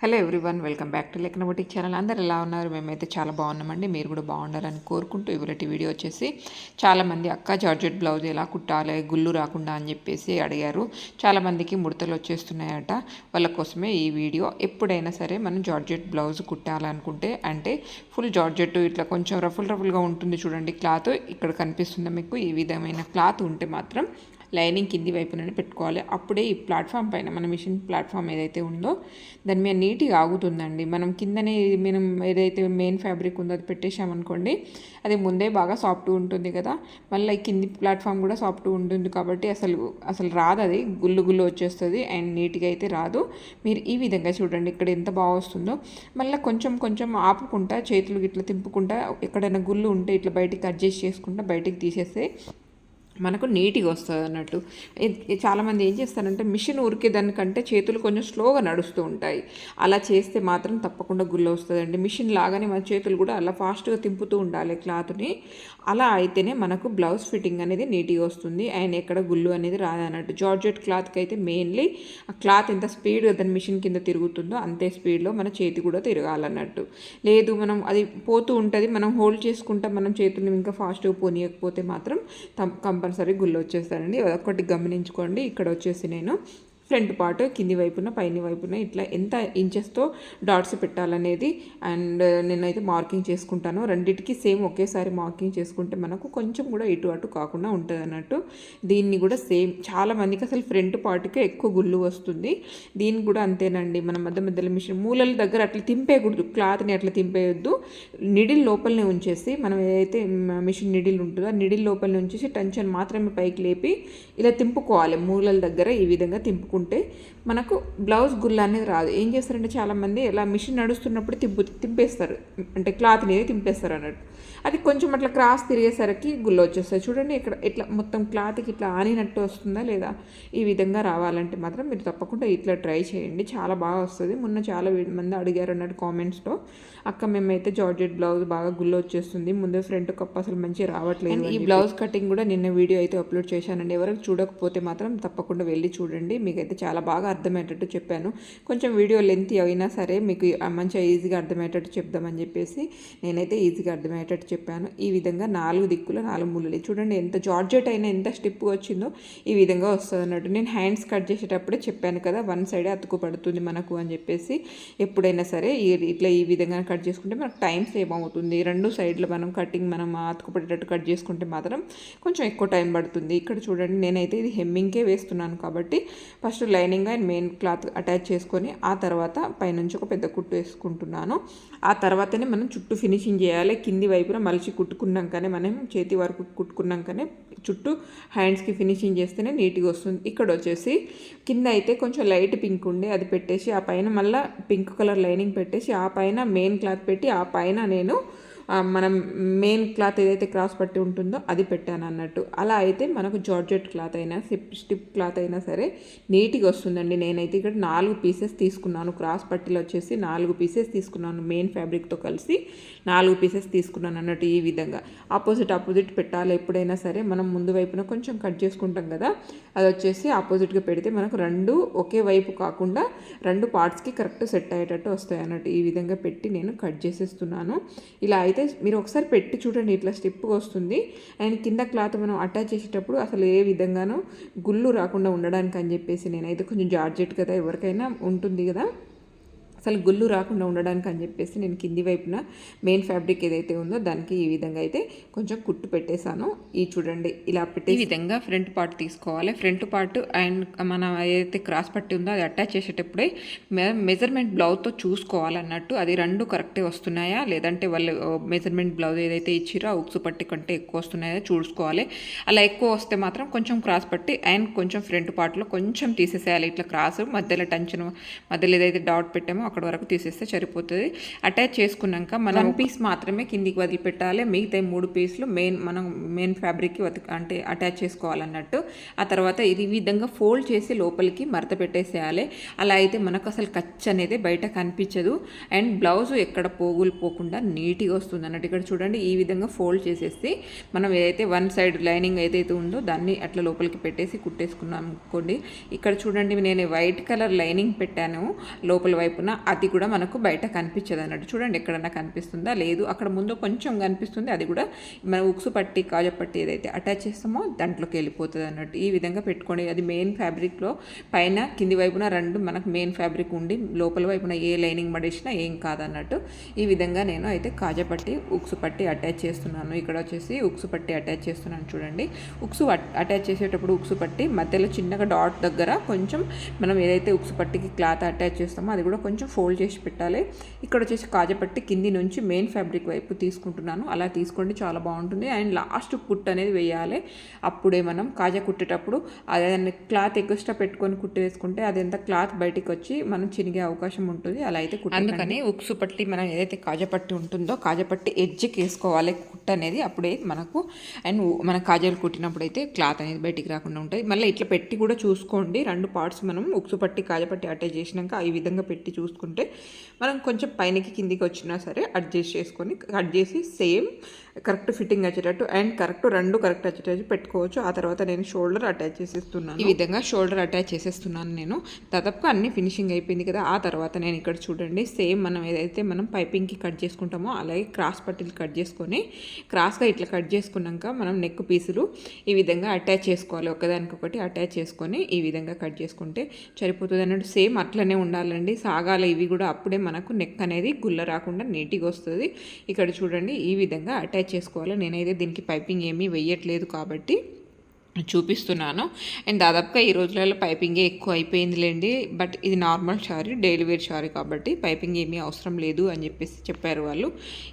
Hello everyone, welcome back to లెక్కన boutique channel. అందరు ఎలా ఉన్నారు? మేమైతే చాలా బాగున్నామండి. మీరు కూడా బాగుండాలని కోరుకుంటూ ఇవాళ వీడియో వచ్చేసి చాలామంది అక్క జార్జెట్ బ్లౌజ్ ఎలా కుట్టాలి గుళ్ళు రాకుండా అని చెప్పేసి అడిగారు. చాలామందికి ముడతలు వచ్చేస్తున్నాయట. వాళ్ళ కోసమే ఈ వీడియో. ఎప్పుడైనా సరే మనం జార్జెట్ బ్లౌజ్ కుట్టాలనుకుంటే, అంటే ఫుల్ జార్జెట్ ఇట్లా కొంచెం రఫుల్గా ఉంటుంది చూడండి. క్లాత్ ఇక్కడ కనిపిస్తుంది మీకు. ఈ విధమైన క్లాత్ ఉంటే మాత్రం లైనింగ్ కింది వైపుననే పెట్టుకోవాలి. అప్పుడే ఈ ప్లాట్ఫామ్ పైన మన మిషన్ ప్లాట్ఫామ్ ఏదైతే ఉందో దాని మీద నీట్గా ఆగుతుందండి. మనం కిందనే మనం ఏదైతే మెయిన్ ఫ్యాబ్రిక్ ఉందో అది పెట్టేసామనుకోండి, అది ముందే బాగా సాఫ్ట్గా ఉంటుంది కదా, మళ్ళీ కింది ప్లాట్ఫామ్ కూడా సాఫ్ట్గా ఉంటుంది కాబట్టి అసలు రాదు, అది గుళ్ళు వచ్చేస్తుంది అండ్ నీట్గా అయితే రాదు. మీరు ఈ విధంగా చూడండి, ఇక్కడ ఎంత బాగా వస్తుందో. మళ్ళీ కొంచెం ఆపుకుంటా చేతులు ఇట్లా తింపుకుంటా ఎక్కడైనా గుళ్ళు ఉంటే ఇట్లా బయటికి అడ్జస్ట్ చేసుకుంటా బయటికి తీసేస్తే మనకు నీట్గా వస్తుంది అన్నట్టు. చాలామంది ఏం చేస్తారంటే మిషన్ ఉరికే దానికంటే చేతులు కొంచెం స్లోగా నడుస్తూ ఉంటాయి. అలా చేస్తే మాత్రం తప్పకుండా గుల్ల వస్తుందండి. మిషన్ లాగానే మన చేతులు కూడా అలా ఫాస్ట్గా తింపుతూ ఉండాలి క్లాత్ని. అలా అయితేనే మనకు బ్లౌజ్ ఫిట్టింగ్ అనేది నీట్గా వస్తుంది అండ్ ఎక్కడ గుళ్ళు అనేది రాదన్నట్టు. జార్జెట్ క్లాత్కి అయితే మెయిన్లీ ఆ క్లాత్ ఎంత స్పీడ్గా దాని మిషన్ కింద తిరుగుతుందో అంతే స్పీడ్లో మన చేతి కూడా తిరగాలన్నట్టు. లేదు మనం అది పోతూ ఉంటుంది, మనం హోల్డ్ చేసుకుంటా మనం చేతులు ఇంకా ఫాస్ట్గా పోనీయకపోతే మాత్రం కంపల్సరీ గుళ్ళు వచ్చేస్తానండి. అదొక్కటి గమనించుకోండి. ఇక్కడ వచ్చేసి నేను ఫ్రంట్ పార్ట్ కింది వైపున పైన వైపున ఇట్లా ఎంత ఇంచెస్తో డాట్స్ పెట్టాలనేది అండ్ నేనైతే మార్కింగ్ చేసుకుంటాను. రెండింటికి సేమ్ ఒకేసారి మార్కింగ్ చేసుకుంటే మనకు కొంచెం కూడా ఇటు అటు కాకుండా ఉంటుంది అన్నట్టు. దీన్ని కూడా సేమ్ చాలామందికి అసలు ఫ్రంట్ పార్ట్కే ఎక్కువ గుళ్ళు వస్తుంది. దీనికి కూడా అంతేనండి. మన మధ్యలో మిషన్ మూలల దగ్గర అట్లా తింపేయకూడదు, క్లాత్ని అట్లా తింపేయొద్దు. నిడిల్ లోపలనే ఉంచేసి మనం ఏదైతే మిషన్ నిడిల్ ఉంటుందో ఆ నిడిల్ లోపలనే ఉంచేసి టెన్షన్ మాత్రమే పైకి లేపి ఇలా తింపుకోవాలి. మూలల దగ్గర ఈ విధంగా తింపుకుంటే మనకు బ్లౌజ్ గుల్ల అనేది రాదు. ఏం చేస్తారంటే చాలామంది ఇలా మిషన్ నడుస్తున్నప్పుడు తింపేస్తారు, అంటే క్లాత్ అనేది తింపేస్తారు అన్నట్టు. అది కొంచెం అట్లా క్రాస్ తిరిగేసరికి గుల్ల వచ్చేస్తుంది. చూడండి ఇక్కడ ఇట్లా మొత్తం క్లాత్కి ఇట్లా ఆనినట్టు వస్తుందా లేదా. ఈ విధంగా రావాలంటే మాత్రం మీరు తప్పకుండా ఇట్లా ట్రై చేయండి, చాలా బాగా వస్తుంది. మొన్న చాలా మంది అడిగారు అన్నట్టు కామెంట్స్లో, అక్క మేమైతే జార్జెట్ బ్లౌజ్ బాగా గుల్ల వచ్చేస్తుంది, ముందే ఫ్రంట్ కప్ అసలు మంచిగా రావట్లేదు. ఈ బ్లౌజ్ కటింగ్ కూడా నిన్న వీడియో అయితే అప్లోడ్ చేశానండి. ఎవరికి చూడకపోతే మాత్రం తప్పకుండా వెళ్ళి చూడండి. మీకైతే చాలా బాగా అర్థమయ్యేటట్టు చెప్పాను. కొంచెం వీడియో లెంత్ అయినా సరే మీకు మంచిగా ఈజీగా అర్థమయ్యేటట్టు చెప్దామని చెప్పేసి నేనైతే ఈజీగా అర్థమయ్యేటట్టు చెప్పాను. ఈ విధంగా 4 దిక్కులు 4 మూలలు చూడండి. ఎంత జార్జెట్ అయినా ఎంత స్టిప్ వచ్చిందో ఈ విధంగా వస్తుంది అన్నట్టు. నేను హ్యాండ్స్ కట్ చేసేటప్పుడే చెప్పాను కదా, వన్ సైడే అతుకు పడుతుంది మనకు అని చెప్పేసి. ఎప్పుడైనా సరే ఇట్లా ఈ విధంగా కట్ చేసుకుంటే మనకు టైం సేవ్ అవుతుంది. 2 సైడ్లు మనం కటింగ్ మనం అతుకు పడేటట్టు కట్ చేసుకుంటే మాత్రం కొంచెం ఎక్కువ టైం పడుతుంది. ఇక్కడ చూడండి, నేనైతే ఇది హెమ్మింగ్కే వేస్తున్నాను కాబట్టి first lining and main cloth attach చేసుకొని ఆ తర్వాత పైనుంచి ఒక పెద్ద కుట్టు వేసుకుంటున్నాను. ఆ తర్వాతనే మనం చుట్టూ ఫినిషింగ్ చేయాలి. కింది వైపున మలిచి కుట్టుకున్నాకనే, మనం చేతి వరకు కుట్టుకున్నాకనే చుట్టూ హ్యాండ్స్కి ఫినిషింగ్ చేస్తేనే నీట్గా వస్తుంది. ఇక్కడ వచ్చేసి కింద అయితే కొంచెం లైట్ పింక్ ఉండే అది పెట్టేసి ఆ పైన మళ్ళీ పింక్ కలర్ లైనింగ్ పెట్టేసి ఆ పైన మెయిన్ క్లాత్ పెట్టి ఆ పైన నేను మనం మెయిన్ క్లాత్ ఏదైతే క్రాస్ పట్టి ఉంటుందో అది పెట్టాను అన్నట్టు. అలా అయితే మనకు జార్జెట్ క్లాత్ అయినా స్టిప్ క్లాత్ అయినా సరే నీట్గా వస్తుందండి. నేనైతే ఇక్కడ 4 పీసెస్ తీసుకున్నాను. క్రాస్ పట్టీలో వచ్చేసి 4 పీసెస్ తీసుకున్నాను. మెయిన్ ఫ్యాబ్రిక్తో కలిసి 4 పీసెస్ తీసుకున్నాను అన్నట్టు. ఈ విధంగా ఆపోజిట్ పెట్టాలి. ఎప్పుడైనా సరే మనం ముందు వైపున కొంచెం కట్ చేసుకుంటాం కదా, అది వచ్చేసి ఆపోజిట్గా పెడితే మనకు 2 ఒకే వైపు కాకుండా 2 పార్ట్స్కి కరెక్ట్ సెట్ అయ్యేటట్టు వస్తాయి అన్నట్టు. ఈ విధంగా పెట్టి నేను కట్ చేసేస్తున్నాను. ఇలా అయితే మీరు ఒకసారి పెట్టి చూడండి, ఇట్లా స్టిప్గా వస్తుంది. అండ్ కింద క్లాత్ మనం అటాచ్ చేసేటప్పుడు అసలు ఏ విధంగానూ గుళ్ళు రాకుండా ఉండడానికి అని చెప్పేసి నేనైతే కొంచెం జార్జెట్ కదా, ఎవరికైనా ఉంటుంది కదా, అసలు గుళ్ళు రాకుండా ఉండడానికి అని చెప్పేసి నేను కింది వైపున మెయిన్ ఫ్యాబ్రిక్ ఏదైతే ఉందో దానికి ఈ విధంగా అయితే కొంచెం కుట్టు పెట్టేశాను. ఈ చూడండి, ఇలా పెట్టి ఈ విధంగా ఫ్రంట్ పార్ట్ తీసుకోవాలి. ఫ్రంట్ పార్ట్ అండ్ మన ఏదైతే క్రాస్ పట్టి ఉందో అది అటాచ్ చేసేటప్పుడే మెజర్మెంట్ బ్లౌజ్తో చూసుకోవాలన్నట్టు. అది 2 కరెక్టే వస్తున్నాయా లేదంటే వాళ్ళు మెజర్మెంట్ బ్లౌజ్ ఏదైతే ఇచ్చిరో ఉక్సు పట్టి కంటే ఎక్కువ వస్తున్నాయో చూసుకోవాలి. అలా ఎక్కువ వస్తే మాత్రం కొంచెం క్రాస్ పట్టి అండ్ కొంచెం ఫ్రంట్ పార్ట్లో కొంచెం తీసేసేయాలి. ఇట్లా క్రాస్ మధ్యలో టెన్షన్ మధ్యలో ఏదైతే డాట్ పెట్టామో అక్కడ వరకు తీసేస్తే సరిపోతుంది. అటాచ్ చేసుకున్నాక మనం 1 పీస్ మాత్రమే కిందికి వదిలిపెట్టాలి. మిగతా 3 పీసులు మనం మెయిన్ ఫ్యాబ్రిక్కి అంటే అటాచ్ చేసుకోవాలన్నట్టు. ఆ తర్వాత ఇది విధంగా ఫోల్డ్ చేసి లోపలికి మడత పెట్టేసేయాలి. అలా అయితే మనకు అసలు ఖర్చు అనేది బయట కనిపించదు అండ్ బ్లౌజ్ ఎక్కడ పోగులు పోకుండా నీట్గా వస్తుంది అన్నట్టు. ఇక్కడ చూడండి, ఈ విధంగా ఫోల్డ్ చేసేసి మనం ఏదైతే 1 సైడ్ లైనింగ్ ఏదైతే ఉందో దాన్ని అట్లా లోపలికి పెట్టేసి కుట్టేసుకున్నాం అనుకోండి. ఇక్కడ చూడండి, నేను వైట్ కలర్ లైనింగ్ పెట్టాను లోపల వైపున. అది కూడా మనకు బయట కనిపించదు అన్నట్టు. చూడండి ఎక్కడన్నా కనిపిస్తుందా? లేదు. అక్కడ ముందు కొంచెం కనిపిస్తుంది, అది కూడా మనం ఉక్సు పట్టి కాజపట్టి ఏదైతే అటాచ్ చేస్తామో దాంట్లోకి వెళ్ళిపోతుంది అన్నట్టు. ఈ విధంగా పెట్టుకోండి. అది మెయిన్ ఫ్యాబ్రిక్లో పైన కింది వైపున రెండు మనకు మెయిన్ ఫ్యాబ్రిక్ ఉండి లోపల వైపున ఏ లైనింగ్ పడేసినా ఏం కాదన్నట్టు. ఈ విధంగా నేను అయితే కాజపట్టి ఉక్సు పట్టి అటాచ్ చేస్తున్నాను. ఇక్కడ వచ్చేసి ఉక్సు పట్టి అటాచ్ చేస్తున్నాను. చూడండి, ఉక్సు అటాచ్ చేసేటప్పుడు ఉక్సు పట్టి మధ్యలో చిన్నగా డాట్ దగ్గర కొంచెం మనం ఏదైతే ఉక్సు పట్టికి క్లాత్ అటాచ్ చేస్తామో అది కూడా కొంచెం ఫోల్డ్ చేసి పెట్టాలి. ఇక్కడ వచ్చేసి కాజపట్టి కింది నుంచి మెయిన్ ఫ్యాబ్రిక్ వైపు తీసుకుంటున్నాను. అలా తీసుకోండి, చాలా బాగుంటుంది. అండ్ లాస్ట్ కుట్టు అనేది వేయాలి. అప్పుడే మనం కాజా కుట్టేటప్పుడు అదే క్లాత్ ఎక్స్ట్రా పెట్టుకొని కుట్టి వేసుకుంటే అదంతా క్లాత్ బయటికి వచ్చి మనం చినిగే అవకాశం ఉంటుంది. అలా అయితే అందుకని ఉక్సు పట్టి మనం ఏదైతే కాజపట్టి ఉంటుందో కాజపట్టి ఎడ్జ్కి వేసుకోవాలి కుట్టు అనేది. అప్పుడే మనకు అండ్ మన కాజాలు కుట్టినప్పుడు అయితే క్లాత్ అనేది బయటికి రాకుండా ఉంటుంది. మళ్ళీ ఇట్లా పెట్టి కూడా చూసుకోండి. రెండు పార్ట్స్ మనం ఉక్సు పట్టి కాజపట్టి అటాచ్ చేసినాక ఈ విధంగా పెట్టి చూసుకుంటే మనం కొంచెం పైనకి కిందికి వచ్చినా సరే అడ్జస్ట్ చేసుకొని కట్ చేసి సేమ్ కరెక్ట్ ఫిట్టింగ్ వచ్చేటట్టు అండ్ రెండు కరెక్ట్ వచ్చేటట్టు పెట్టుకోవచ్చు. ఆ తర్వాత నేను షోల్డర్ అటాచ్ చేసేస్తున్నాను. ఈ విధంగా షోల్డర్ అటాచ్ చేసేస్తున్నాను నేను. దాదాపుగా అన్ని ఫినిషింగ్ అయిపోయింది కదా. ఆ తర్వాత నేను ఇక్కడ చూడండి సేమ్ మనం ఏదైతే మనం పైపింగ్కి కట్ చేసుకుంటామో అలాగే క్రాస్ పట్టీలు కట్ చేసుకొని క్రాస్గా ఇట్లా కట్ చేసుకున్నాక మనం నెక్ పీసులు ఈ విధంగా అటాచ్ చేసుకోవాలి. ఒకదానికొకటి అటాచ్ చేసుకొని ఈ విధంగా కట్ చేసుకుంటే సరిపోతుంది అన్నట్టు. సేమ్ అట్లనే ఉండాలండి, సాగాలి ఇవి కూడా. అప్పుడే మనకు నెక్ అనేది గుల్ల రాకుండా నీట్గా వస్తుంది. ఇక్కడ చూడండి ఈ విధంగా అటాచ్ చేసుకోవాలి. నేనైతే దీనికి పైపింగ్ ఏమీ వేయట్లేదు కాబట్టి చూపిస్తున్నాను. అండ్ దాదాపుగా ఈ రోజులలో పైపింగే ఎక్కువ అయిపోయిందిలేండి. బట్ ఇది normal sari, daily wear sari కాబట్టి పైపింగ్ ఏమీ అవసరం లేదు అని చెప్పేసి చెప్పారు వాళ్ళు.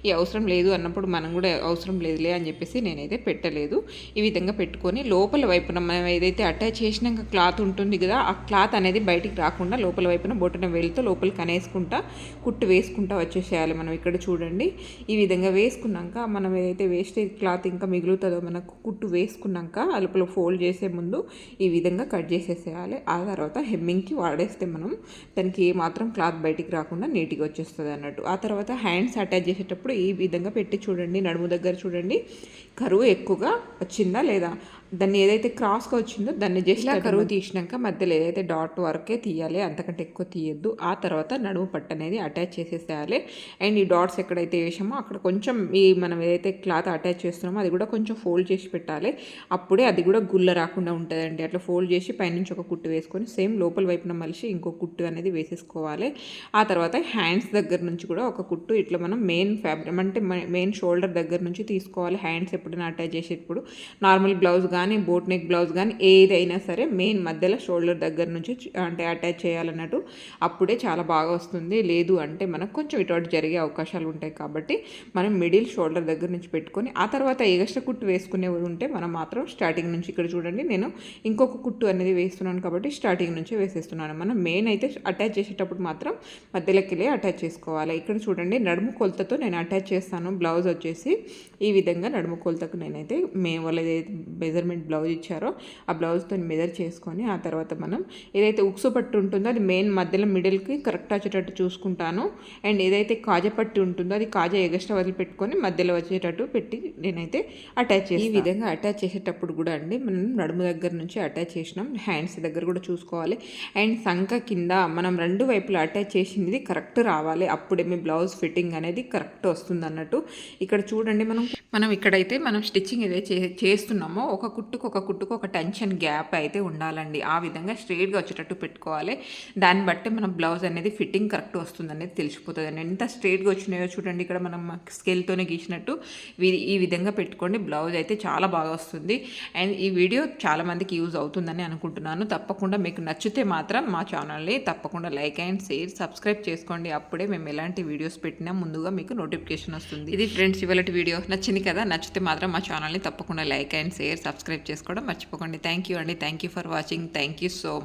ఈ అవసరం లేదు అన్నప్పుడు మనం కూడా అవసరం లేదులే అని చెప్పేసి నేనైతే పెట్టలేదు. ఈ విధంగా పెట్టుకొని లోపల వైపున మనం ఏదైతే అటాచ్ చేసినాక క్లాత్ ఉంటుంది కదా, ఆ క్లాత్ అనేది బయటికి రాకుండా లోపల వైపున బొటన వేలుతో లోపలికి అనేసుకుంటా కుట్టు వేసుకుంటా వచ్చేసేయాలి. మనం ఇక్కడ చూడండి ఈ విధంగా వేసుకున్నాక మనం ఏదైతే వేస్టేజ్ క్లాత్ ఇంకా మిగులుతుందో మనకు కుట్టు వేసుకున్నాక లోపల ఫోల్డ్ చేసే ముందు ఈ విధంగా కట్ చేసేసేయాలి. ఆ తర్వాత హెమ్మింగ్కి వాడేస్తే మనం దానికి ఏమాత్రం క్లాత్ బయటికి రాకుండా నీట్గా వచ్చేస్తుంది అన్నట్టు. ఆ తర్వాత హ్యాండ్స్ అటాచ్ చేసేటప్పుడు ఈ విధంగా పెట్టి చూడండి. నడుము దగ్గర చూడండి కరువు ఎక్కువగా వచ్చిందా లేదా, దాన్ని ఏదైతే క్రాస్గా వచ్చిందో దాన్ని జస్ట్ కరువు తీసినాక మధ్యలో ఏదైతే డాట్ వరకే తీయాలి, అంతకంటే ఎక్కువ తీయద్దు. ఆ తర్వాత నడుము పట్టు అనేది అటాచ్ చేసేసేయాలి. అండ్ ఈ డాట్స్ ఎక్కడైతే వేసామో అక్కడ కొంచెం ఈ మనం ఏదైతే క్లాత్ అటాచ్ చేస్తున్నామో అది కూడా కొంచెం ఫోల్డ్ చేసి పెట్టాలి. అప్పుడే అది కూడా గుల్ల రాకుండా ఉంటుందండి. అట్లా ఫోల్డ్ చేసి పైనుంచి ఒక కుట్టు వేసుకొని సేమ్ లోపల వైపున మలిసి ఇంకో కుట్టు అనేది వేసేసుకోవాలి. ఆ తర్వాత హ్యాండ్స్ దగ్గర నుంచి కూడా ఒక కుట్టు ఇట్లా మనం మెయిన్ ఫ్యాబ్రిక్ అంటే మెయిన్ షోల్డర్ దగ్గర నుంచి తీసుకోవాలి. హ్యాండ్స్ ఎప్పుడైనా అటాచ్ చేసేటప్పుడు నార్మల్ బ్లౌజ్ కానీ బోట్ నెక్ బ్లౌజ్ కానీ ఏదైనా సరే మెయిన్ మధ్యలో షోల్డర్ దగ్గర నుంచి అంటే అటాచ్ చేయాలన్నట్టు. అప్పుడే చాలా బాగా వస్తుంది. లేదు అంటే మనకు కొంచెం ఇటు జరిగే అవకాశాలు ఉంటాయి కాబట్టి మనం మిడిల్ షోల్డర్ దగ్గర నుంచి పెట్టుకొని ఆ తర్వాత ఎగస్ట్రా కుట్టు వేసుకునే ఉంటే మనం మాత్రం స్టార్టింగ్ నుంచి ఇక్కడ చూడండి నేను ఇంకొక కుట్టు అనేది వేస్తున్నాను కాబట్టి స్టార్టింగ్ నుంచి వేసేస్తున్నాను. మనం మెయిన్ అయితే అటాచ్ చేసేటప్పుడు మాత్రం మధ్యలోకి అటాచ్ చేసుకోవాలి. ఇక్కడ చూడండి నడుము కొలతతో నేను అటాచ్ చేస్తాను. బ్లౌజ్ వచ్చేసి ఈ విధంగా నడుము కొలతకు నేనైతే వాళ్ళు ఏదైతే మెజర్మెంట్ బ్లౌజ్ ఇచ్చారో ఆ బ్లౌజ్తో మెజర్ చేసుకొని ఆ తర్వాత మనం ఏదైతే ఉక్సు పట్టు ఉంటుందో అది మెయిన్ మధ్యలో మిడిల్కి కరెక్ట్ వచ్చేటట్టు చూసుకుంటాను. అండ్ ఏదైతే కాజా పట్టు ఉంటుందో అది కాజా ఎగస్ట్రా వదిలిపెట్టుకొని మధ్యలో వచ్చేటట్టు పెట్టి నేనైతే అటాచ్ చేసి ఈ విధంగా అటాచ్ చేసేటప్పుడు కూడా అండి మనం నడుము దగ్గర నుంచి అటాచ్ చేసినాం, హ్యాండ్స్ దగ్గర కూడా చూసుకోవాలి. అండ్ సంక కింద మనం రెండు వైపులా అటాచ్ చేసింది కరెక్ట్ రావాలి. అప్పుడే మీ బ్లౌజ్ ఫిట్టింగ్ అనేది కరెక్ట్ వస్తుంది అన్నట్టు. ఇక్కడ చూడండి మనం ఇక్కడైతే మనం స్టిచ్చింగ్ ఏదైతే చేస్తున్నామో ఒక కుట్టుకు ఒక టెన్షన్ గ్యాప్ అయితే ఉండాలండి. ఆ విధంగా స్ట్రైట్గా వచ్చేటట్టు పెట్టుకోవాలి. దాన్ని బట్టి మన బ్లౌజ్ అనేది ఫిట్టింగ్ కరెక్ట్ వస్తుంది అనేది తెలిసిపోతుంది అండి. ఎంత స్ట్రైట్గా వచ్చినాయో చూడండి. ఇక్కడ మనం స్కేల్తోనే గీసినట్టు ఈ విధంగా పెట్టుకోండి. బ్లౌజ్ అయితే చాలా బాగా వస్తుంది. అండ్ ఈ వీడియో చాలామందికి యూజ్ అవుతుందని అనుకుంటున్నాను. తప్పకుండా మీకు నచ్చితే మాత్రం మా ఛానల్ని తప్పకుండా లైక్ అండ్ షేర్ సబ్స్క్రైబ్ చేసుకోండి. అప్పుడే మేము ఎలాంటి వీడియోస్ పెట్టినా ముందుగా మీకు నోటిఫికేషన్ వస్తుంది. ఇది ఫ్రెండ్స్ ఇవాళ వీడియో నచ్చింది కదా. నచ్చితే మాత్రం మా ఛానల్ని తప్పకుండా లైక్ అండ్ షేర్ సబ్స్క్రైబ్ చేసుకోవడం మర్చిపోకండి. థ్యాంక్ యూ అండి. Thank you for watching. Thank you so much.